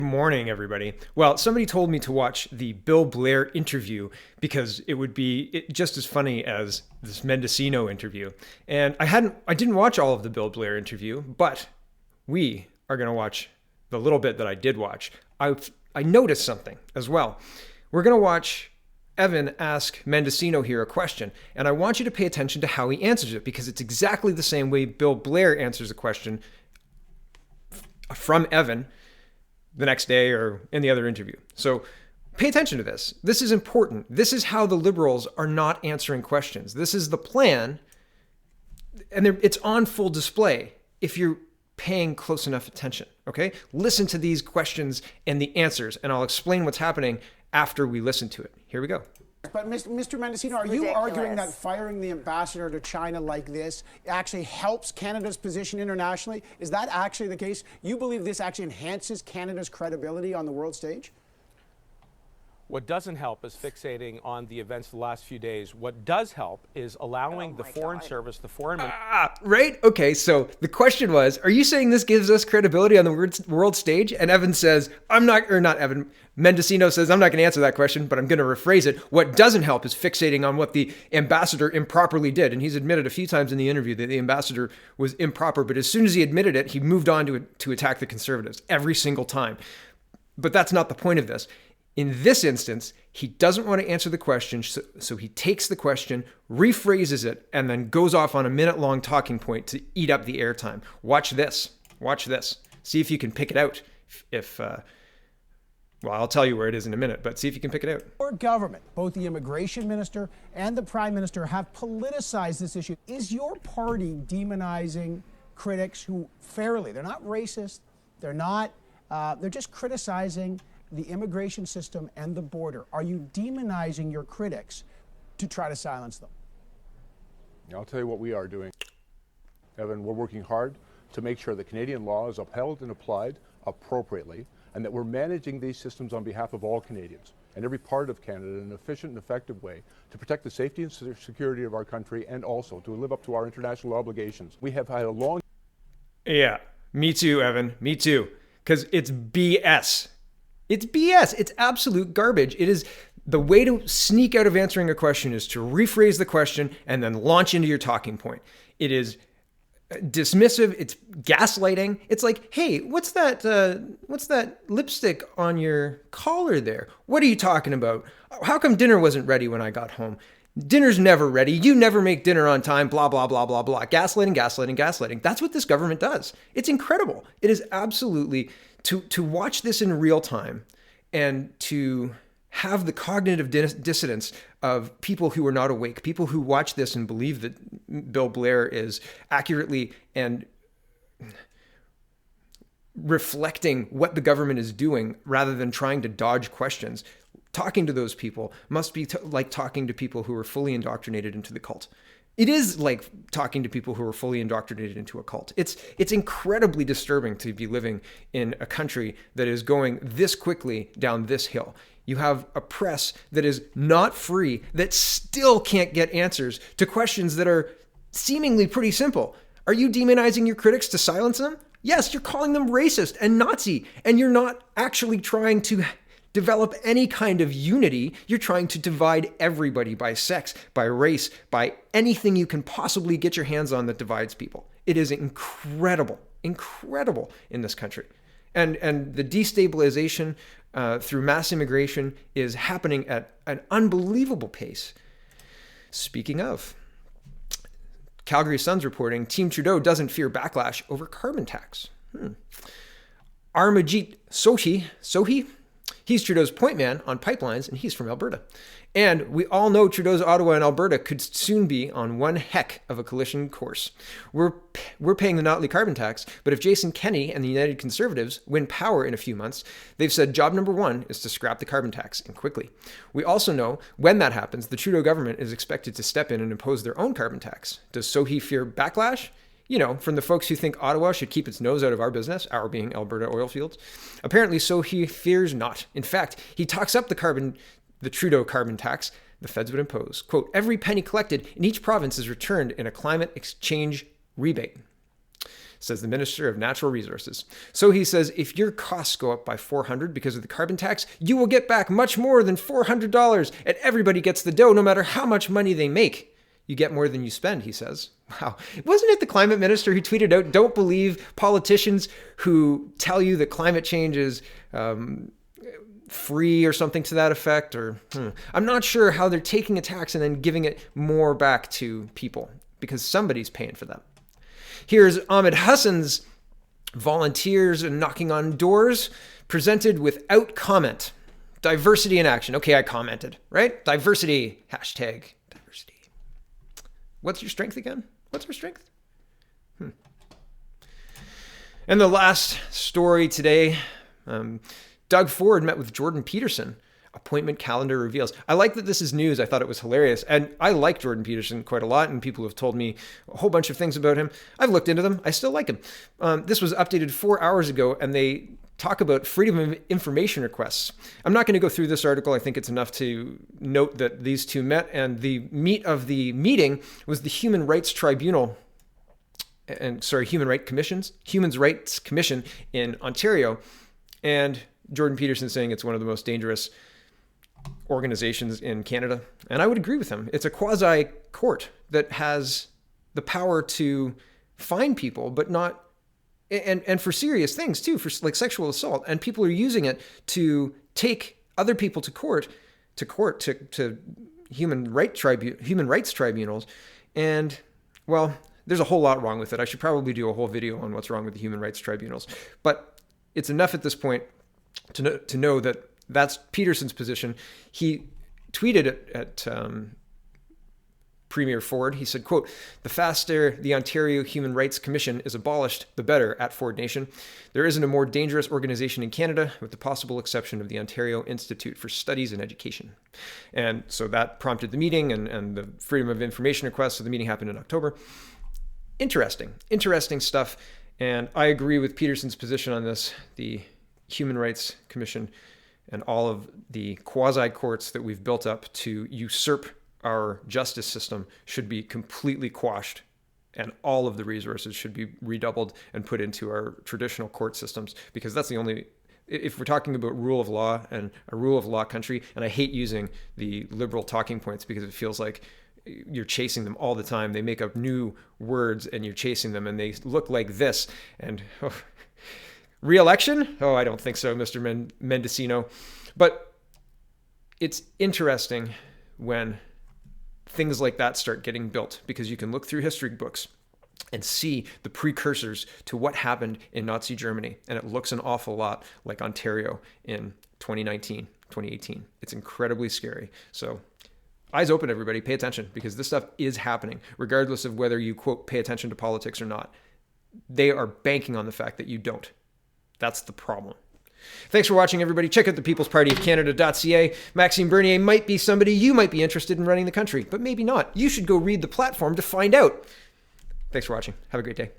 Morning, everybody. Well, somebody told me to watch the Bill Blair interview because it would be just as funny as this Mendocino interview. And I didn't watch all of the Bill Blair interview, but we are going to watch the little bit that I did watch. I noticed something as well. We're going to watch Evan ask Mendocino here a question, and I want you to pay attention to how he answers it because it's exactly the same way Bill Blair answers a question from Evan the next day or in the other interview. So pay attention to this. This is important. This is how the Liberals are not answering questions. This is the plan, and it's on full display if you're paying close enough attention, okay? Listen to these questions and the answers, and I'll explain what's happening after we listen to it. Here we go. But Mr. Mendocino, are you arguing that firing the ambassador to China like this actually helps Canada's position internationally? Is that actually the case? You believe this actually enhances Canada's credibility on the world stage? What doesn't help is fixating on the events of the last few days. What does help is allowing the Foreign Service, the foreign... Right? Okay, so the question was, are you saying this gives us credibility on the world stage? And Evan says, Mendocino says, I'm not going to answer that question, but I'm going to rephrase it. What doesn't help is fixating on what the ambassador improperly did. And he's admitted a few times in the interview that the ambassador was improper, but as soon as he admitted it, he moved on to attack the Conservatives every single time. But that's not the point of this. In this instance, he doesn't want to answer the question, so he takes the question, rephrases it, and then goes off on a minute-long talking point to eat up the airtime. Watch this. Watch this. See if you can pick it out. Well, I'll tell you where it is in a minute, but see if you can pick it out. Our government, both the immigration minister and the prime minister, have politicized this issue. Is your party demonizing critics who fairly, they're not racist, they're just criticizing the immigration system and the border? Are you demonizing your critics to try to silence them? I'll tell you what we are doing. Evan, we're working hard to make sure that Canadian law is upheld and applied appropriately, and that we're managing these systems on behalf of all Canadians and every part of Canada in an efficient and effective way to protect the safety and security of our country and also to live up to our international obligations. We have had a long... Yeah, me too, Evan. Me too. Because it's BS. It's BS. It's absolute garbage. It is the way to sneak out of answering a question is to rephrase the question and then launch into your talking point. It is dismissive. It's gaslighting. It's like, hey, what's that lipstick on your collar there? What are you talking about? How come dinner wasn't ready when I got home? Dinner's never ready. You never make dinner on time. Blah, blah, blah, blah, blah. Gaslighting, gaslighting, gaslighting. That's what this government does. It's incredible. It is absolutely... To watch this in real time and to have the cognitive dissonance of people who are not awake, people who watch this and believe that Bill Blair is accurately and reflecting what the government is doing rather than trying to dodge questions. Talking to those people must be like talking to people who are fully indoctrinated into the cult. It is like talking to people who are fully indoctrinated into a cult. It's incredibly disturbing to be living in a country that is going this quickly down this hill. You have a press that is not free, that still can't get answers to questions that are seemingly pretty simple. Are you demonizing your critics to silence them? Yes, you're calling them racist and Nazi, and you're not actually trying to develop any kind of unity. You're trying to divide everybody by sex, by race, by anything you can possibly get your hands on that divides people. It is incredible in this country. And the destabilization through mass immigration is happening at an unbelievable pace. Speaking of, Calgary Sun's reporting, Team Trudeau doesn't fear backlash over carbon tax. Armajit Sohi, he's Trudeau's point man on pipelines, and he's from Alberta. And we all know Trudeau's Ottawa and Alberta could soon be on one heck of a collision course. We're paying the Notley carbon tax, but if Jason Kenney and the United Conservatives win power in a few months, they've said job number one is to scrap the carbon tax, and quickly. We also know when that happens, the Trudeau government is expected to step in and impose their own carbon tax. Does Sohi fear backlash? You know, from the folks who think Ottawa should keep its nose out of our business, our being Alberta oil fields. Apparently, Sohi fears not. In fact, he talks up the Trudeau carbon tax the feds would impose. Quote, every penny collected in each province is returned in a climate exchange rebate. says the Minister of Natural Resources. So he says, if your costs go up by $400 because of the carbon tax, you will get back much more than $400, and everybody gets the dough no matter how much money they make. You get more than you spend, he says. Wow. Wasn't it the climate minister who tweeted out, don't believe politicians who tell you that climate change is free or something to that effect? Or I'm not sure how they're taking a tax and then giving it more back to people, because somebody's paying for them. Here's Ahmed Hussen's volunteers knocking on doors, presented without comment. Diversity in action. Okay, I commented, right? Diversity, hashtag diversity. What's your strength again? What's our strength? And the last story today, Doug Ford met with Jordan Peterson. Appointment calendar reveals. I like that this is news. I thought it was hilarious. And I like Jordan Peterson quite a lot, and people have told me a whole bunch of things about him. I've looked into them. I still like him. This was updated 4 hours ago, and they talk about freedom of information requests. I'm not going to go through this article. I think it's enough to note that these two met, and the meat of the meeting was the Human Rights Tribunal, Human Rights Commission in Ontario. And Jordan Peterson saying it's one of the most dangerous organizations in Canada. And I would agree with him. It's a quasi court that has the power to fine people, but not, and for serious things too, for like sexual assault. And people are using it to take other people to human rights tribunals. And well, there's a whole lot wrong with it. I should probably do a whole video on what's wrong with the human rights tribunals, but it's enough at this point to know that that's Peterson's position. He tweeted at Premier Ford. He said, quote, "The faster the Ontario Human Rights Commission is abolished, the better at Ford Nation. There isn't a more dangerous organization in Canada, with the possible exception of the Ontario Institute for Studies and Education." And so that prompted the meeting and the freedom of information request. So the meeting happened in October. Interesting stuff. And I agree with Peterson's position on this. The Human Rights Commission and all of the quasi-courts that we've built up to usurp our justice system should be completely quashed, and all of the resources should be redoubled and put into our traditional court systems, because that's the only, if we're talking about rule of law and a rule of law country, and I hate using the liberal talking points because it feels like you're chasing them all the time. They make up new words and you're chasing them, and they look like this. And re-election? Oh, I don't think so, Mr. Mendocino. But it's interesting when things like that start getting built, because you can look through history books and see the precursors to what happened in Nazi Germany. And it looks an awful lot like Ontario in 2019, 2018. It's incredibly scary. So eyes open, everybody. Pay attention, because this stuff is happening, regardless of whether you, quote, pay attention to politics or not. They are banking on the fact that you don't. That's the problem. Thanks for watching, everybody. Check out the peoplespartyofcanada.ca. Maxime Bernier might be somebody you might be interested in running the country, but maybe not. You should go read the platform to find out. Thanks for watching. Have a great day.